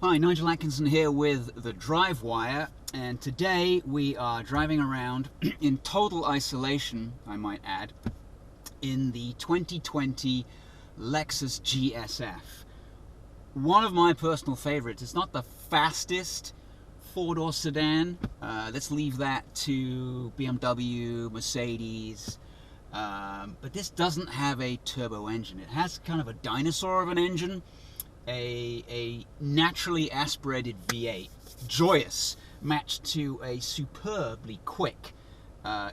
Hi, Nigel Atkinson here with the Drive Wire, and today we are driving around in total isolation, I might add, in the 2020 Lexus GS F. One of my personal favorites. It's not the fastest four-door sedan. Let's leave that to BMW, Mercedes. But this doesn't have a turbo engine. It has kind of a dinosaur of an engine. A naturally aspirated V8, joyous, matched to a superbly quick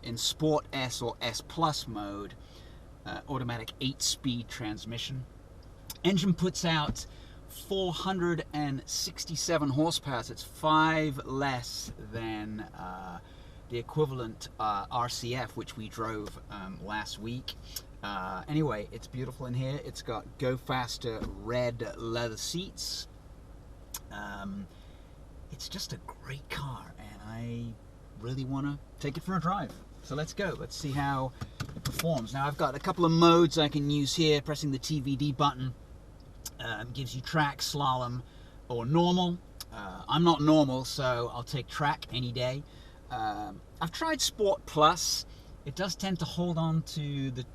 in Sport S or S Plus mode, automatic 8-speed transmission. Engine puts out 467 horsepower. So it's 5 less than the equivalent RCF, which we drove last week. Anyway, it's beautiful in here. It's got Go Faster red leather seats. It's just a great car, and I really want to take it for a drive. So let's go. Let's see how it performs. Now, I've got a couple of modes I can use here. Pressing the TVD button gives you track, slalom, or normal. I'm not normal, so I'll take track any day. I've tried Sport Plus. It does tend to hold on to the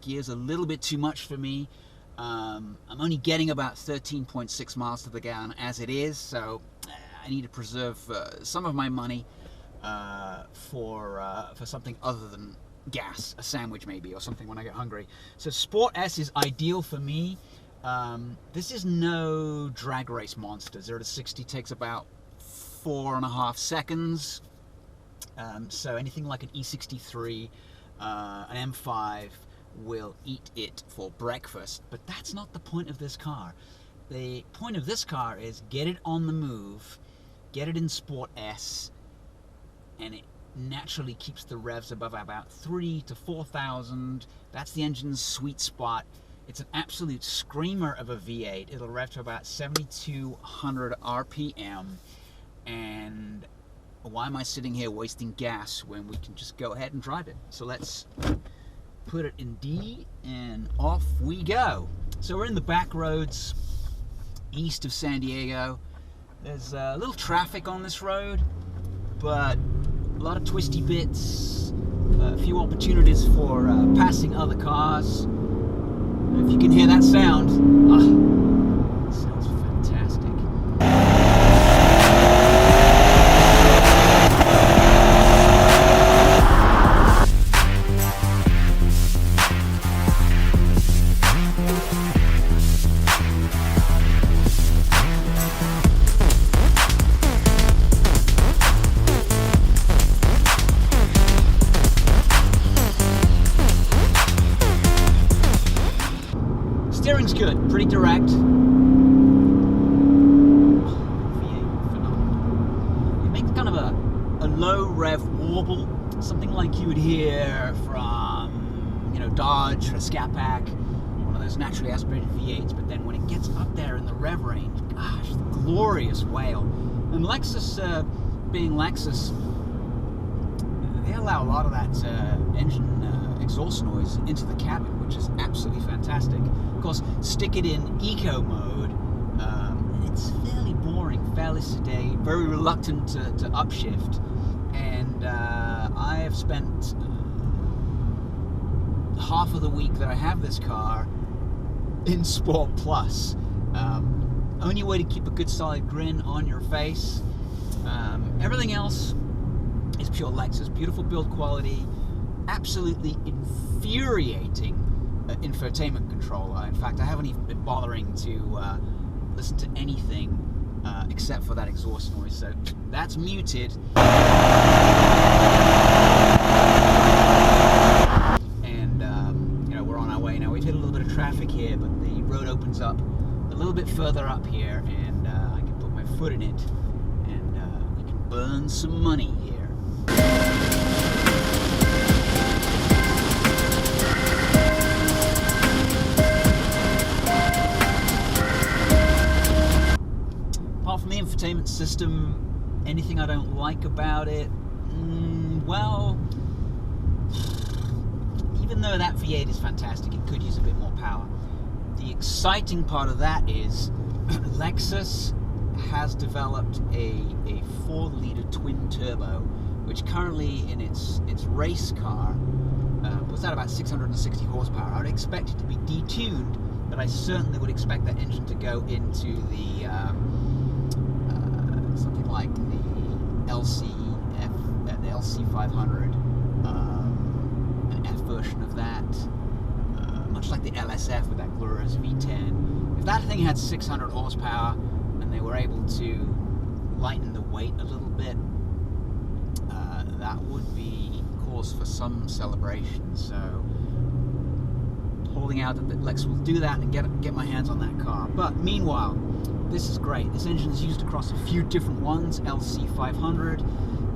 gears a little bit too much for me. I'm only getting about 13.6 miles to the gallon as it is, so I need to preserve some of my money for something other than gas, a sandwich maybe, or something when I get hungry. So Sport S is ideal for me. This is no drag race monster. 0 to 60 takes about 4.5 seconds. So anything like an E63, an M5 will eat it for breakfast. But that's not the point of this car. The point of this car is get it on the move, get it in Sport S, and it naturally keeps the revs above about 3,000 to 4,000. That's the engine's sweet spot. It's an absolute screamer of a V8. It'll rev to about 7,200 RPM, and why am I sitting here wasting gas when we can just go ahead and drive it? So let's put it in D and off we go. So we're in the back roads east of San Diego. There's a little traffic on this road, but a lot of twisty bits, a few opportunities for passing other cars. If you can hear that sound, it sounds fantastic. Steering's good, pretty direct. V8, phenomenal. It makes kind of a low rev warble, something like you would hear from, Dodge or Scat Pack, one of those naturally aspirated V8s. But then when it gets up there in the rev range, gosh, the glorious wail. And Lexus, being Lexus, they allow a lot of that engine exhaust noise into the cabin, which is absolutely fantastic. Of course, stick it in eco mode, it's fairly boring, fairly sedate, very reluctant to upshift, and I have spent half of the week that I have this car in Sport Plus. Only way to keep a good solid grin on your face. Everything else is pure Lexus. Beautiful build quality, absolutely infuriating infotainment controller. In fact, I haven't even been bothering to listen to anything except for that exhaust noise, so that's muted. And we're on our way now. We've hit a little bit of traffic here, but the road opens up a little bit further up here, and I can put my foot in it, and we can burn some money here. Apart from the infotainment system, anything I don't like about it? Well, even though that V8 is fantastic, it could use a bit more power. The exciting part of that is Lexus has developed a 4-liter twin turbo, which currently in its race car was at about 660 horsepower. I would expect it to be detuned, but I certainly would expect that engine to go into the something like the LC 500, an F version of that, much like the LSF with that glorious V10. If that thing had 600 horsepower and they were able to lighten the weight a little bit, that would be cause for some celebration. So holding out that Lex will do that and get my hands on that car. But meanwhile, this is great. This engine is used across a few different ones. LC 500,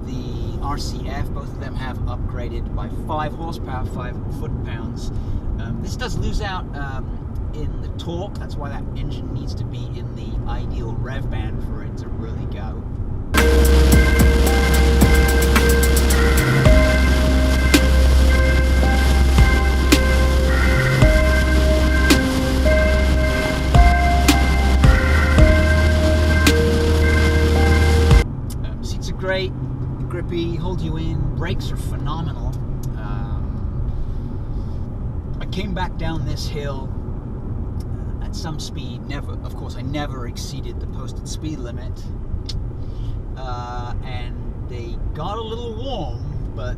the RCF, both of them have upgraded by 5 horsepower, 5 foot-pounds. This does lose out in the torque. That's why that engine needs to be in the ideal rev band for it to really go. Seats are great, grippy, hold you in. Brakes are phenomenal. I came back down this hill at some speed. Of course, I never exceeded the posted speed limit. And they got a little warm, but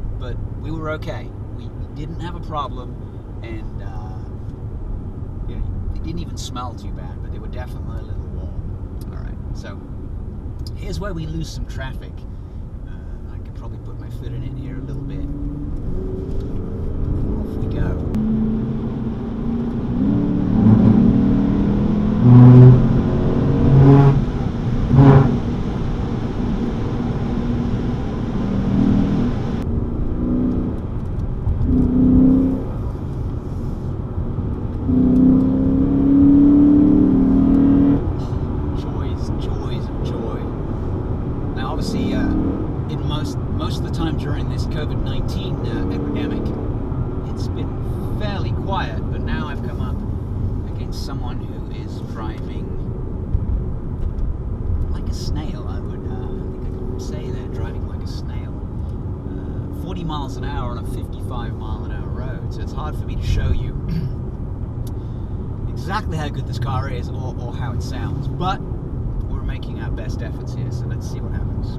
we were okay. We didn't have a problem, and they didn't even smell too bad, but they were definitely a little warm. All right, so here's where we lose some traffic. I could probably put my foot in it here a little bit. Off we go. Most of the time during this COVID-19 epidemic, it's been fairly quiet, but now I've come up against someone who is driving like a snail. I think I could say they're driving like a snail. 40 miles an hour on a 55 mile an hour road, so it's hard for me to show you exactly how good this car is or how it sounds, but we're making our best efforts here, so let's see what happens.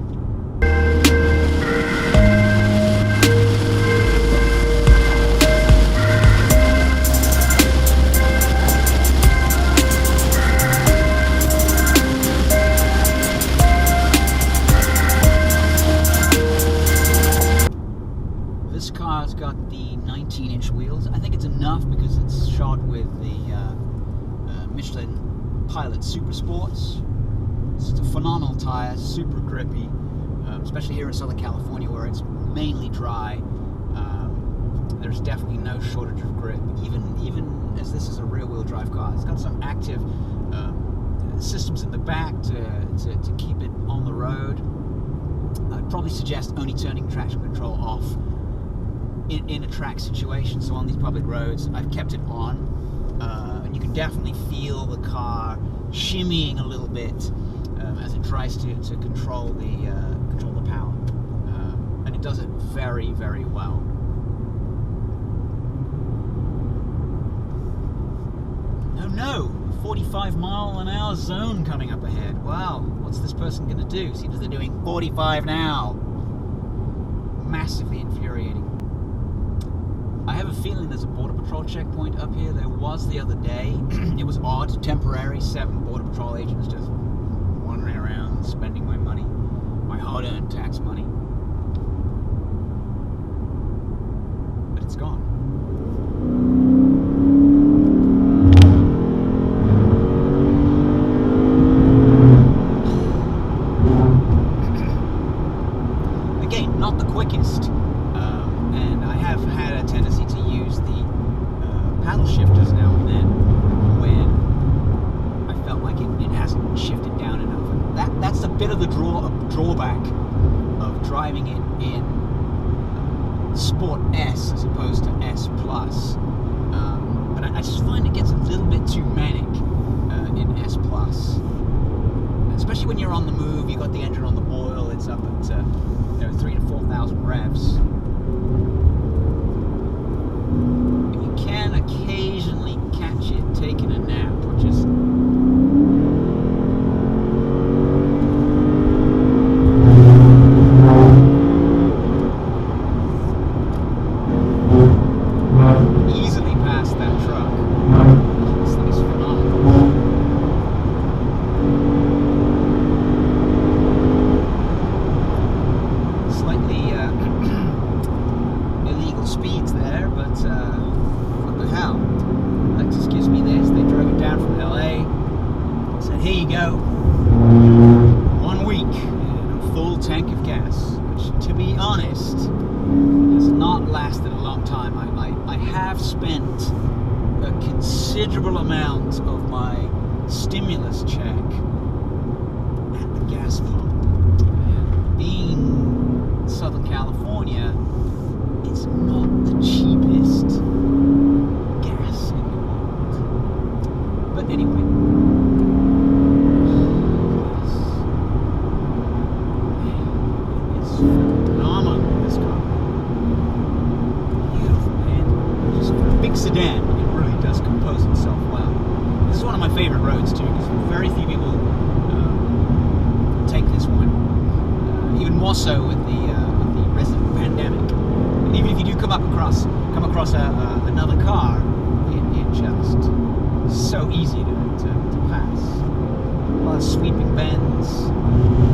This car's got the 19-inch wheels. I think it's enough because it's shot with the Michelin Pilot Super Sports. It's a phenomenal tire, super grippy, especially here in Southern California where it's mainly dry. There's definitely no shortage of grip, even as this is a rear-wheel drive car. It's got some active systems in the back to keep it on the road. I'd probably suggest only turning traction control off in a track situation. So on these public roads, I've kept it on, and you can definitely feel the car shimmying a little bit as it tries to control the power, and it does it very, very well. Oh no, 45 mile an hour zone coming up ahead. Wow, what's this person going to do? See, they're doing 45 now. Massively infuriating. I have a feeling there's a Border Patrol checkpoint up here. There was the other day. It was odd, temporary, 7 Border Patrol agents just wandering around, spending my money, my hard-earned tax money. But it's gone. Again, not the quickest, and I have had a tendency to use the paddle shifters now and then when I felt like it hasn't shifted down enough. And that's a bit of the drawback of driving it in Sport S as opposed to S Plus. But I just find it gets a little bit too manic in S Plus. especially when you're on the move, you've got the engine on the boil, it's up at 3,000 to 4,000 revs. You can occasionally catch it taking a nap, which is easily past that truck. This thing is phenomenal. Slightly illegal speeds there, but what the hell? Lexus gives me this. They drove it down from LA. Said, here you go. 1 week and a full tank of gas, which, to be honest, has not lasted a long time. I have spent a considerable amount of my stimulus check at the gas pump. Being Southern California, it's not the cheapest gas in the world. But anyway, it's phenomenal, this car. Beautiful, man. Just for a big sedan, it really does compose itself well. This is one of my favorite roads too, because very few people take this one. Even more so with the recent pandemic. And even if you do come across another car, it just so easy to pass. A lot of sweeping bends, a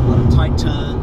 lot of tight turns.